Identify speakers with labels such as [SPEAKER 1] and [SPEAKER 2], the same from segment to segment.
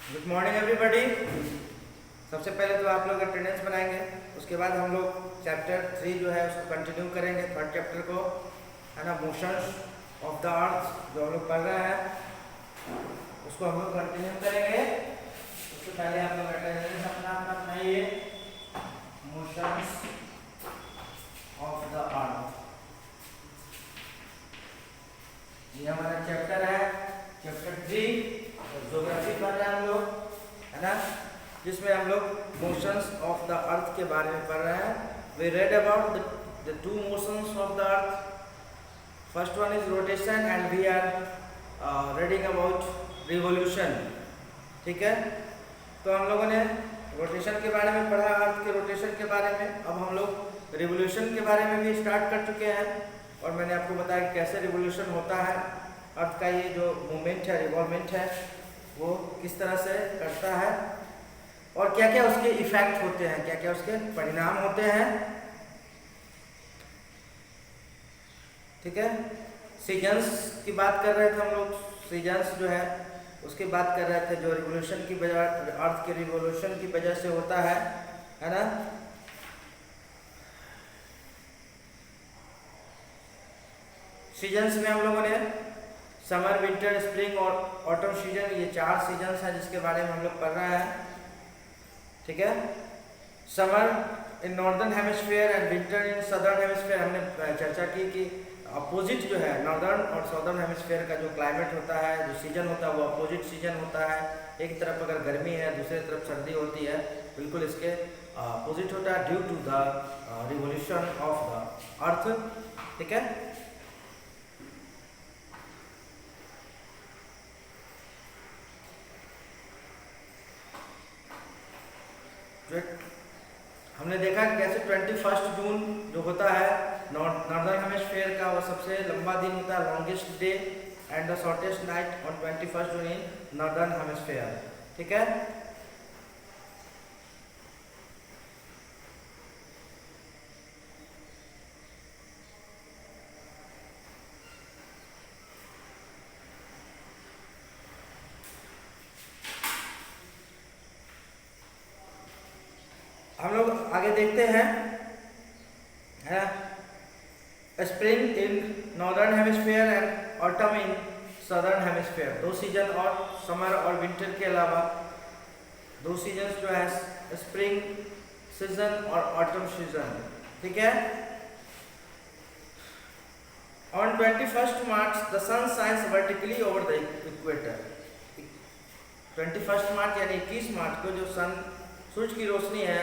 [SPEAKER 1] Good morning everybody. सबसे पहले तो आप लोग अटेंडेंस बनाएंगे, उसके बाद हम लोग चैप्टर 3 जो है उसको कंटिन्यू करेंगे, थर्ड चैप्टर को, है ना। मोशंस ऑफ द अर्थ जो हम लोग पढ़ रहे हैं उसको हम लोग कंटिन्यू करेंगे। उससे पहले आप लोग अटेंडेंस अपना अपना बनाइए। मोशंस ऑफ द अर्थ, ये हमारा चैप्टर है, चैप्टर 3 ज्योग्राफी पढ़ रहे हैं हम लोग, है ना, जिसमें हम लोग मोशंस ऑफ द अर्थ के बारे में पढ़ रहे हैं। We read about the two motions of the earth. First one is rotation and we are reading about revolution. ठीक है, तो हम लोगों ने रोटेशन के बारे में पढ़ा, अर्थ के रोटेशन के बारे में। अब हम लोग रिवोल्यूशन के बारे में भी स्टार्ट कर चुके हैं और मैंने आपको बताया कि कैसे रिवोल्यूशन होता है, अर्थ का ये जो मूवमेंट है, रिवॉल्वमेंट है, वो किस तरह से करता है और क्या क्या उसके इफेक्ट होते हैं, क्या क्या उसके परिणाम होते हैं। ठीक है, सीजन्स की बात कर रहे थे हम लोग। सीजन्स जो है उसकी बात कर रहे थे, जो रिवोल्यूशन की वजह, अर्थ के रिवोल्यूशन की वजह से होता है ना। सीजन्स में हम लोगों ने समर, विंटर, स्प्रिंग और ऑटम सीजन, ये 4 सीजन्स हैं जिसके बारे में हम लोग पढ़ रहे हैं। ठीक है, summer in northern hemisphere and winter in southern hemisphere. हमने चर्चा की कि अपोजिट जो है नॉर्दर्न और साउदर्न हेमिस्फीयर का जो क्लाइमेट होता है, जो सीजन होता है, वो अपोजिट सीजन होता है। एक तरफ अगर गर्मी है, दूसरी तरफ सर्दी होती है, बिल्कुल इसके अपोजिट होता है due to the revolution of the earth. ठीक है, हमने देखा कैसे 21 जून जो होता है नॉर्दर्न हेमिस्फीयर का, वो सबसे लंबा दिन होता है, longest day and the shortest night on 21 June in northern hemisphere. ठीक है, हम लोग आगे देखते हैं, है spring in northern hemisphere and autumn in southern hemisphere. 2 season और समर और विंटर के अलावा 2 सीजन जो है, स्प्रिंग सीजन और ऑटम सीजन। ठीक है, on 21 March the sun shines vertically over the equator. 21 March यानी 21 मार्च को जो सन, सूरज की रोशनी है,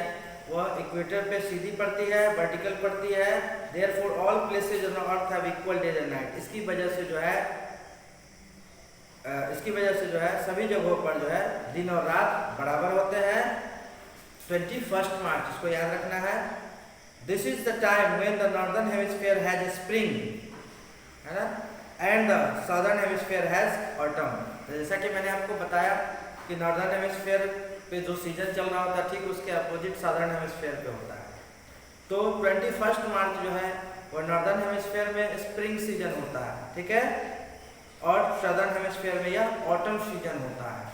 [SPEAKER 1] वह इक्वेटर पे सीधी पड़ती है, वर्टिकल पड़ती है। Therefore all places on earth have equal days and night. इसकी वजह से जो है सभी जगहों पर जो है दिन और रात बराबर होते हैं। 21 मार्च, इसको याद रखना है। This is the time when the northern hemisphere has spring, है ना, and the southern hemisphere has autumn. जैसा कि मैंने आपको बताया कि नॉर्दर्न हेमिस्फीयर पे जो सीजन चल रहा होता है, ठीक उसके अपोजिट साउदर्न हेमिस्फीयर पे होता है। तो 21 मार्च जो है वो नॉर्दर्न हेमिस्फीयर में स्प्रिंग सीजन होता है। ठीक है, और साउदर्न हेमिस्फीयर में यह ऑटम सीजन होता है।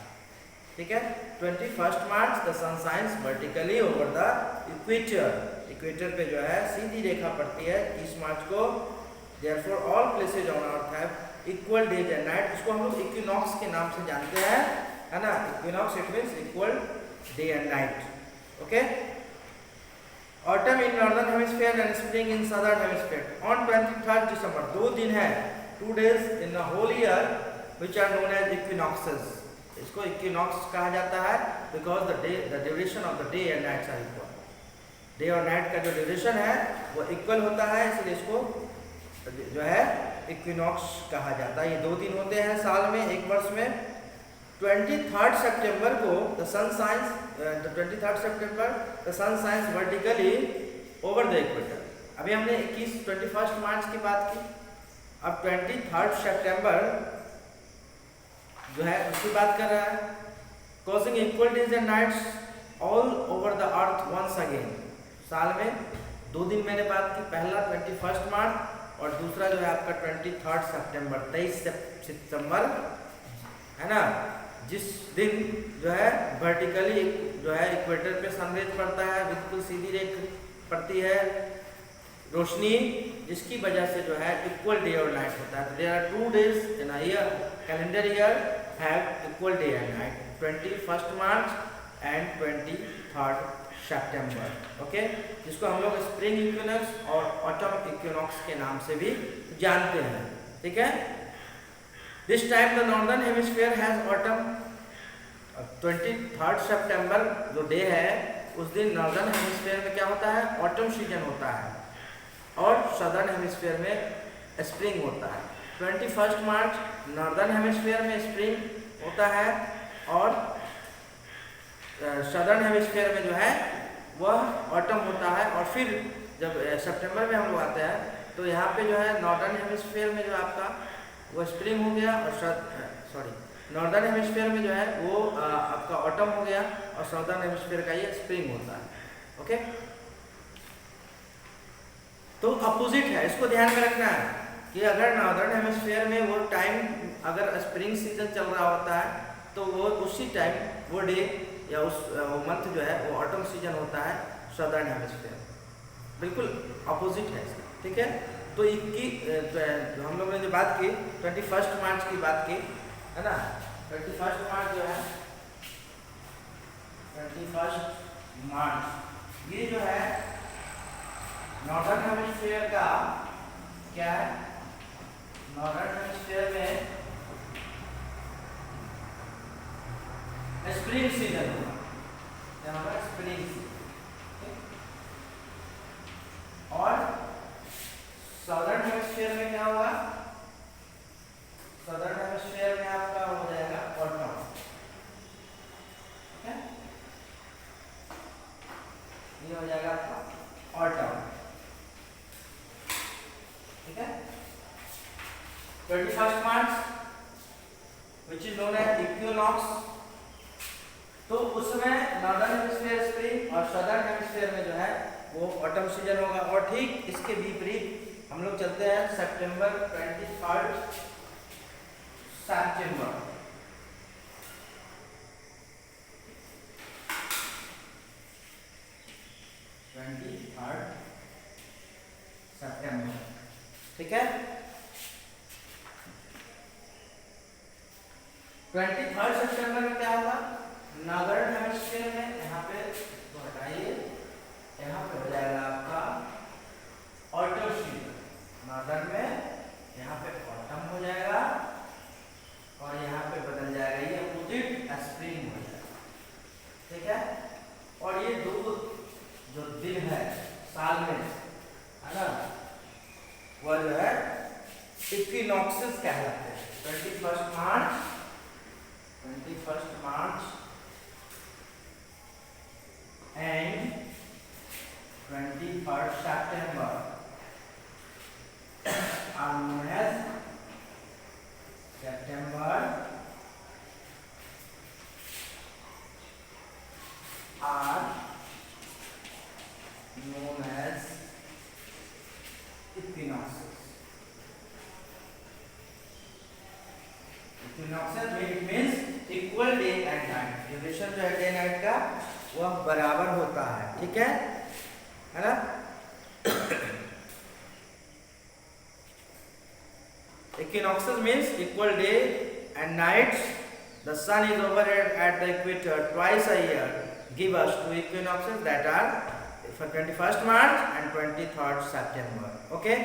[SPEAKER 1] ठीक है, 21 March the sun shines vertically over the equator. Equator पे जो है सीधी रेखा पड़ती है 21 मार्च को। Therefore all places on earth have equal days and night. इसको हम लोग इक्विनॉक्स के नाम से जानते हैं, है ना। Equinox it means equal day and night. Okay, autumn in northern hemisphere and spring in southern hemisphere. On 23 December, 2 दिन है, 2 days in the whole year which are known as equinoxes. इसको इक्विनॉक्स कहा जाता है because the duration of the day and nights are equal. Day और night का जो duration है वो इक्वल होता है, इसलिए इसको जो है इक्विनॉक्स कहा जाता है। ये 2 दिन होते हैं साल में, एक वर्ष में। 23 सितंबर को the sun shines, 23 September the sun shines vertically over the equator. अभी हमने 21 मार्च की बात की, अब 23 सितंबर जो है उसकी बात कर रहा है। Causing equal days and nights all over the earth once again. साल में 2 दिन मैंने बात की, पहला 21 मार्च और दूसरा जो है आपका 23 सितंबर, 23 सितंबर, है ना। जिस दिन जो है वर्टिकली जो है इक्वेटर पे सनरेज पड़ता है, बिल्कुल सीधी रेख पड़ती है रोशनी, जिसकी वजह से जो है इक्वल डे और नाइट होता है। There are 2 days in a year, calendar year have equal day and night, 21 March and 23 September. Okay, जिसको हम लोग स्प्रिंग इक्विनॉक्स और ऑटम इक्विनॉक्स के नाम से भी जानते हैं। ठीक है, this time the northern hemisphere has autumn. 23 सितंबर जो डे है उस दिन नॉर्दर्न हेमिस्फीयर में क्या होता है, ऑटम सीजन होता है, और सदर्न हेमिस्फीयर में स्प्रिंग होता है। 21 मार्च नॉर्दर्न हेमिस्फीयर में स्प्रिंग होता है, और सदर्न हेमिस्फीयर में जो है वह ऑटम होता है। और फिर जब सितंबर में हम लोग आते हैं तो यहाँ पे जो है नॉर्दर्न हेमिस्फीयर में जो आपका वो स्प्रिंग हो गया, और नॉर्दर्न हेमिस्फीयर में जो है वो आपका ऑटम हो गया, और साउदर्न हेमिस्फीयर का ये स्प्रिंग होता है। ओके, तो अपोजिट है, इसको ध्यान में रखना है कि अगर नॉर्दर्न हेमिस्फीयर में वो टाइम अगर स्प्रिंग सीजन चल रहा होता है तो वो उसी टाइम वो डे या उस मंथ जो है वो ऑटम सीजन होता है सदर्न हेमिस्फीयर, बिल्कुल अपोजिट है इसका। ठीक है, तो जो हम लोगों ने जो बात की 21 मार्च की बात की है ना, 21 मार्च जो है 21 मार्च ये जो है नॉर्दर्न हेमिस्फीयर का क्या है, नॉर्दर्न हेमिस्फीयर में स्प्रिंग सीजन होगा, यहाँ पर स्प्रिंग सीजन, और साउदर्न हेमिस्फीयर में क्या होगा, साउदर्न हेमिस्फीयर में आपका हो जाएगा ऑटम। ठीक है, ये हो जाएगा आपका ऑटम। ठीक है, 21 March which is known as equinox, तो उसमें नॉर्दर्न हेमिस्फीयर स्प्रिंग और सदर्न हेमिस्फीयर में जो है वो ऑटम सीजन होगा। और ठीक इसके विपरीत हम लोग चलते हैं सितंबर 23 सितंबर, सितंबर। ठीक है, 23 सितंबर में क्या होगा, नॉर्दर्न हेमिस्फीयर में यहाँ पे तो हटाइए, यहाँ पे हो जाएगा आपका ऑटम सीजन, नॉर्दर्न में यहाँ पे ऑटम हो जाएगा, और यहाँ पे बदल जाएगा ये अपोजिट स्प्रिंग हो जाएगा। ठीक है, और ये दो जो दिन है साल में है ना, वह जो है इक्विनॉक्सेस कहलाते हैं। 21 मार्च and 23 September are known as September are known as equinoxes. Equinoxes means equal day and night, duration जो है डे नाइट का वह बराबर होता है। ठीक है ना, equinoxes means equal day and nights, the sun is over at the equator twice a year, give us two equinoxes that are 21 March and 23 September. Okay,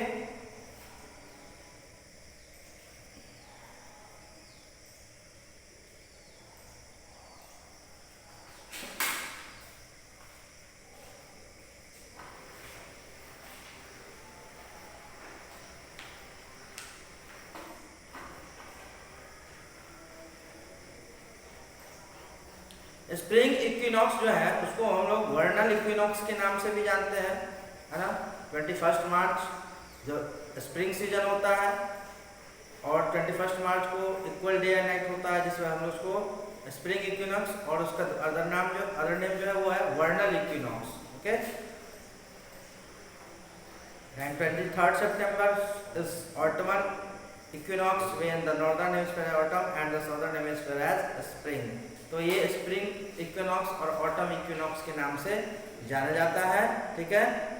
[SPEAKER 1] spring equinox जो है उसको हम लोग वर्नल इक्विनॉक्स के नाम से भी जानते हैं, है ना। 21 मार्च जो स्प्रिंग सीजन होता है, और 21 मार्च को इक्वल डे एंड नाइट होता है, जिसमें हम लोग उसको स्प्रिंग इक्विनॉक्स, और उसका अदर नेम जो है वो है vernal equinox. Okay, and 23 September is autumn equinox when the northern hemisphere autumn and the southern hemisphere as spring. तो ये स्प्रिंग इक्विनॉक्स और ऑटम इक्विनॉक्स के नाम से जाना जाता है। ठीक है,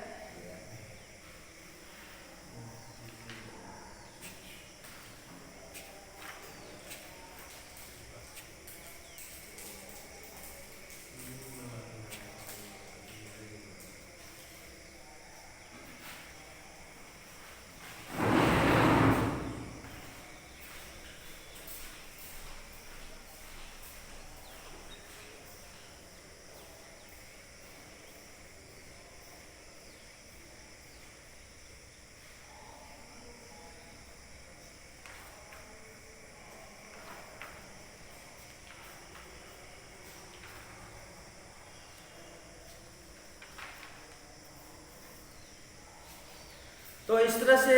[SPEAKER 1] तो इस तरह से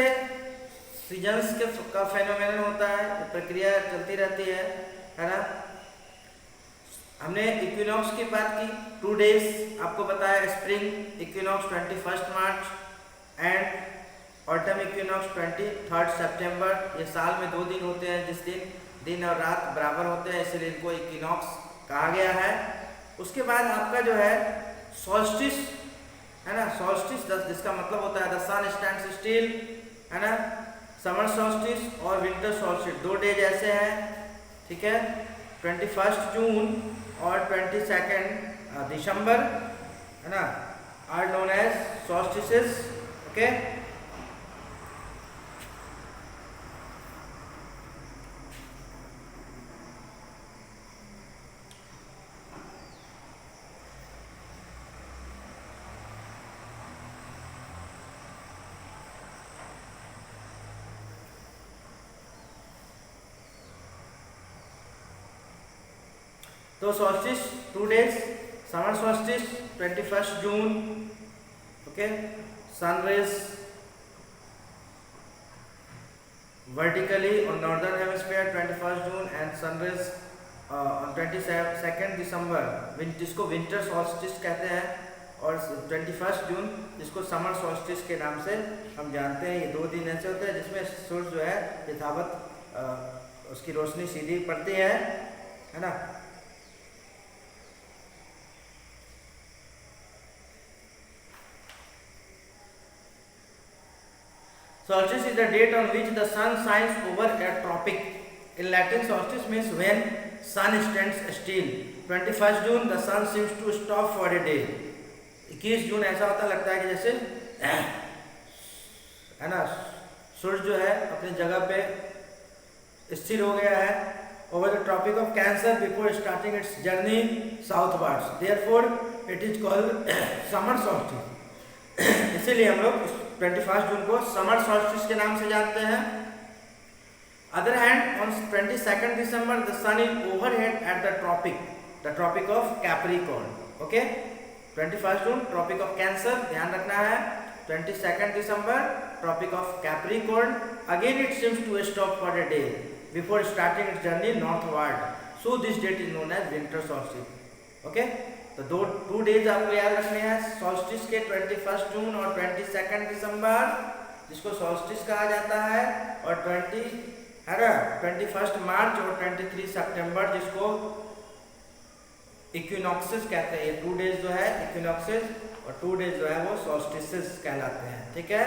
[SPEAKER 1] सीजन्स के का फेनोमेनन होता है, प्रक्रिया चलती रहती है ना। हमने इक्विनॉक्स की बात की, 2 डेज आपको बताया, spring equinox 21 March and autumn equinox 23 सितंबर। ये साल में 2 दिन होते हैं जिस दिन और रात बराबर होते हैं, इसलिए इनको इक्विनॉक्स कहा गया है। उसके बाद आपका जो है सॉल्स्टिस है ना, सॉल्स्टिस जिसका मतलब होता है द सन स्टैंड्स स्टिल, है ना। समर सॉल्स्टिस और विंटर सॉल्स्टिस 2 डेज ऐसे हैं। ठीक है, 21 जून और 22 दिसंबर, है ना, are known as solstices. Okay, तो solstice 2 days, summer solstice 21 June, okay, sun rays vertically on northern hemisphere 21 June and sun rays on 22 दिसंबर, जिसको विंटर सॉल्स्टिस कहते हैं, और 21 जून जिसको समर सॉल्स्टिस के नाम से हम जानते हैं। ये 2 दिन ऐसे होते हैं जिसमें सूर्य जो है यथावत उसकी रोशनी सीधी पड़ती है ना। Solstice is the date on which the sun shines over a tropic. In Latin, solstice means when sun stands still. 21 June the sun seems to stop for a day. 21 जून ऐसा होता लगता है कि जैसे है ना, सूर्य जो है अपनी जगह पे स्थिर हो गया है over the tropic of Cancer before starting its journey southwards. Therefore, it is called summer solstice. इसीलिए हम लोग 21 जून को समर सॉल्स्टिस के नाम से जानते हैं। Other hand on 22 December the sun is overhead at the tropic of Capricorn. Okay, 21 June tropic of cancer, ध्यान रखना है। 22 December tropic of Capricorn, again it seems to stop for a day before starting its journey northward, so this date is known as winter solstice. Okay, तो 2 days आपको याद रखने हैं solstice के, 21 जून और 22 दिसंबर जिसको सॉल्स्टिस कहा जाता है, और 21 मार्च और 23 सितंबर जिसको इक्विनॉक्सेस कहते हैं। ये 2 डेज जो है इक्विनॉक्सेस और 2 डेज जो है वो सॉल्स्टिसेस कहलाते हैं। ठीक है,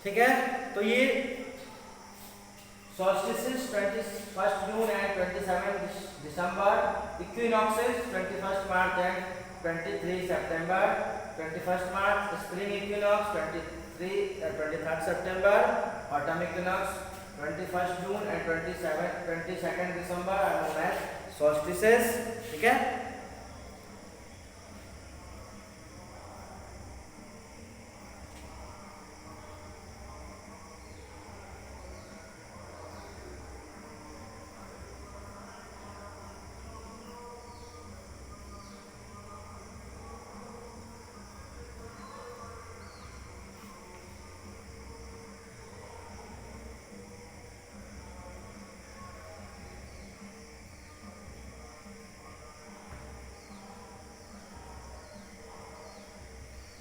[SPEAKER 1] ठीक है, तो ये solstices 21st June and 27 December, equinoxes 21st March and 23 September, 21st March spring equinox, 23rd September autumn equinox, 21st June and 22nd December are known as solstices. ठीक है,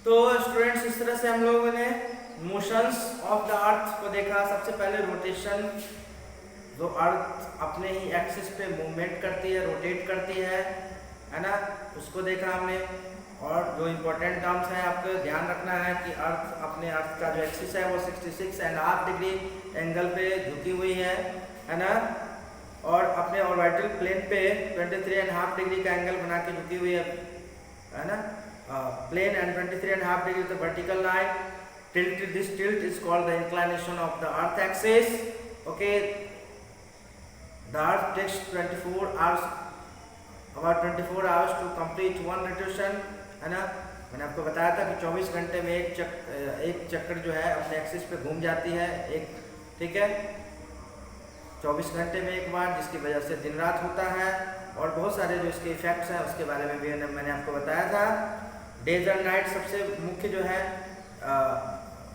[SPEAKER 1] तो स्टूडेंट्स इस तरह से हम लोगों ने मोशंस ऑफ द अर्थ को देखा। सबसे पहले रोटेशन, जो अर्थ अपने ही एक्सिस पे मूवमेंट करती है, रोटेट करती है ना, उसको देखा हमने। और जो इम्पोर्टेंट टर्म्स हैं आपको ध्यान रखना है कि अर्थ का जो एक्सिस है वो 66.5 डिग्री एंगल पे झुकी हुई है ना, और अपने ऑर्बिटल प्लेन पे 23.5 डिग्री का एंगल बना के झुकी हुई है ना, plane, and 23.5 degree is the vertical line. This tilt is called the inclination of the earth axis. Okay, the earth takes 24 hours, about 24 hours to complete one rotation, है ना। मैंने आपको बताया था कि 24 घंटे में एक चक्कर जो है अपने एक्सिस पे घूम जाती है एक, ठीक है, 24 घंटे में एक बार, जिसकी वजह से दिन रात होता है। और बहुत सारे जो इसके इफेक्ट्स हैं उसके बारे में भी मैंने आपको बताया था। डेज एंड नाइट सबसे मुख्य जो है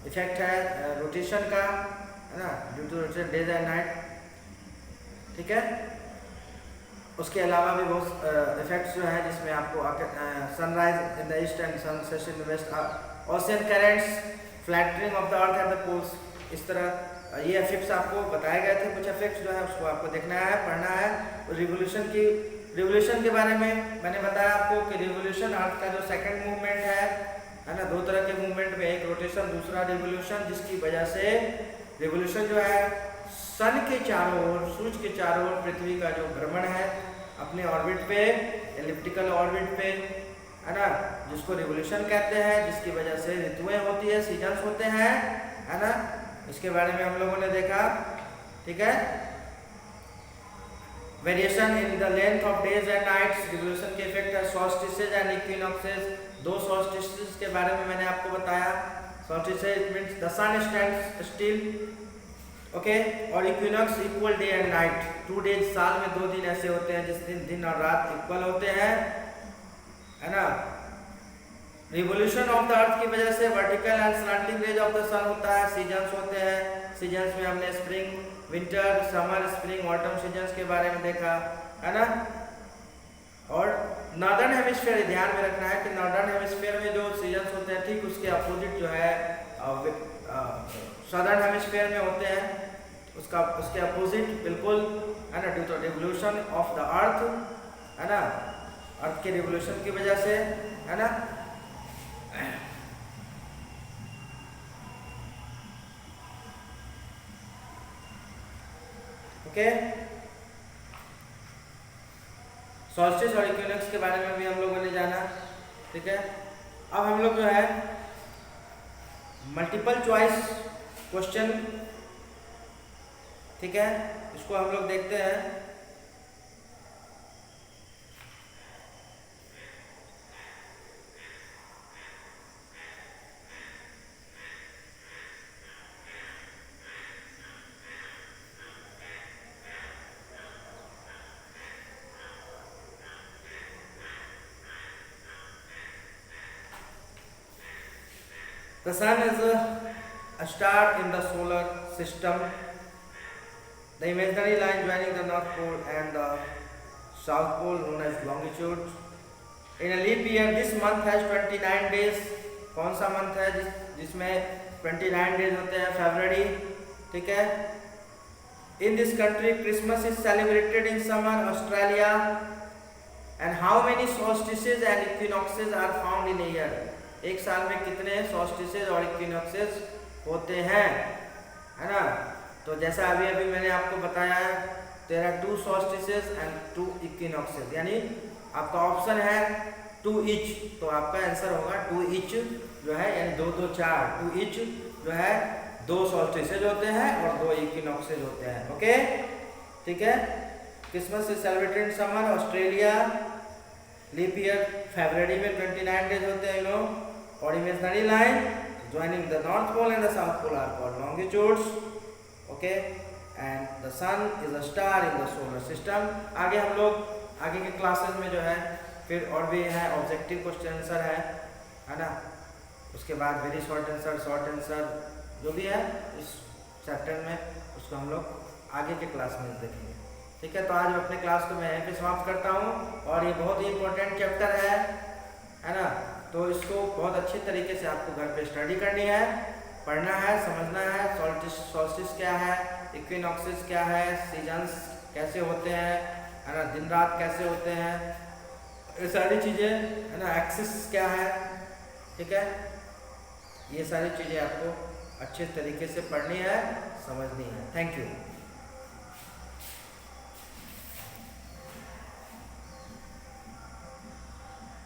[SPEAKER 1] इफेक्ट है रोटेशन का, है ना, due to rotation days and night, ठीक है। उसके अलावा भी बहुत इफेक्ट्स जो है जिसमें आपको sunrise in the east and sunset in the west, ocean currents, flattering of the earth at the poles, इस तरह ये इफेक्ट्स आपको बताए गए थे। कुछ इफेक्ट्स जो है उसको आपको देखना है, पढ़ना है। रिवोल्यूशन के बारे में मैंने बताया आपको कि रिवोल्यूशन अर्थ का जो सेकंड मूवमेंट है ना, दो तरह के मूवमेंट में, एक रोटेशन दूसरा रिवोल्यूशन, जिसकी वजह से रिवोल्यूशन जो है सन के चारों ओर, सूर्य के चारों ओर पृथ्वी का जो भ्रमण है अपने ऑर्बिट पे, एलिप्टिकल ऑर्बिट पे, है ना, जिसको रिवोल्यूशन कहते हैं, जिसकी वजह से ऋतुएं होती है, सीजन्स होते हैं, है ना। इसके बारे में हम लोगों ने देखा, ठीक है। Variation in the length of days and nights, revolution के इफेक्ट है। सॉल्स्टिसेज एंड इक्विनॉक्सेस, दो सॉल्स्टिसेज के बारे में मैंने आपको बताया। Solstices means the sun stands still, okay, और equinox equal day and night, 2 days, साल में 2 दिन ऐसे होते हैं जिस दिन दिन और रात इक्वल होते हैं, है ना। रिवोल्यूशन ऑफ द अर्थ की वजह से vertical and slanting rays of the sun होता है। सीजन्स होते हैं, सीजन्स में हमने spring, winter, summer, spring, autumn seasons के बारे में देखा, है ना। और नॉर्दर्न हेमिस्फीयर, ध्यान में रखना है कि नॉर्दर्न हेमिस्फीयर में जो सीजन्स होते हैं ठीक उसके अपोजिट जो है सदर्न हेमिस्फीयर में होते हैं, उसके अपोजिट बिल्कुल, है ना, due to revolution of the अर्थ, है ना, अर्थ के रिवोल्यूशन की वजह से, है ना। ओके, सॉल्स्टिस और इक्विनॉक्स के बारे में भी हम लोगों ने जाना, ठीक है। अब हम लोग जो है मल्टीपल चॉइस क्वेश्चन, ठीक है, इसको हम लोग देखते हैं। The sun is a star in the solar system. The imaginary line joining the North Pole and the South Pole known as longitude. In a leap year, this month has 29 days. कौन सा month है जिसमें 29 days होते हैं? फरवरी, ठीक है। In this country, Christmas is celebrated in summer, Australia. And how many solstices and equinoxes are found in a year? एक साल में कितने solstices और equinoxes होते हैं, है ना। तो जैसा अभी अभी मैंने आपको बताया है, देयर आर 2 सॉल्स्टिसेस एंड 2 इक्विनॉक्सेस, यानी आपका ऑप्शन है 2 ईच, तो आपका आंसर होगा 2 ईच जो है, यानी 2 2 4, 2 ईच जो है 2 सॉल्स्टिसेज होते हैं और 2 इक्विनॉक्सेज होते हैं। ओके, ठीक है। Christmas is celebrated in summer, Australia leap year फरवरी में 29 डेज होते हैं, यू नो। और imaginary line joining the north pole and the south pole are called longitudes, okay, and the sun is a star in the solar system। आगे हम लोग आगे के क्लासेस में जो है फिर और भी है, ऑब्जेक्टिव क्वेश्चन आंसर है ना, उसके बाद वेरी शॉर्ट आंसर जो भी है इस चैप्टर में, उसको हम लोग आगे के क्लास में देखेंगे। ठीक है, तो आज अपने क्लास को मैं यहीं पे समाप्त करता हूँ। और ये बहुत ही इंपॉर्टेंट चैप्टर है ना, तो इसको बहुत अच्छे तरीके से आपको घर पे स्टडी करनी है, पढ़ना है, समझना है। सॉल्स्टिस क्या है, इक्विनॉक्सेस क्या है, सीजन्स कैसे होते हैं, है ना, दिन रात कैसे होते हैं, ये सारी चीज़ें, है ना, एक्सिस क्या है, ठीक है, ये सारी चीज़ें आपको अच्छे तरीके से पढ़नी है, समझनी है। Thank you.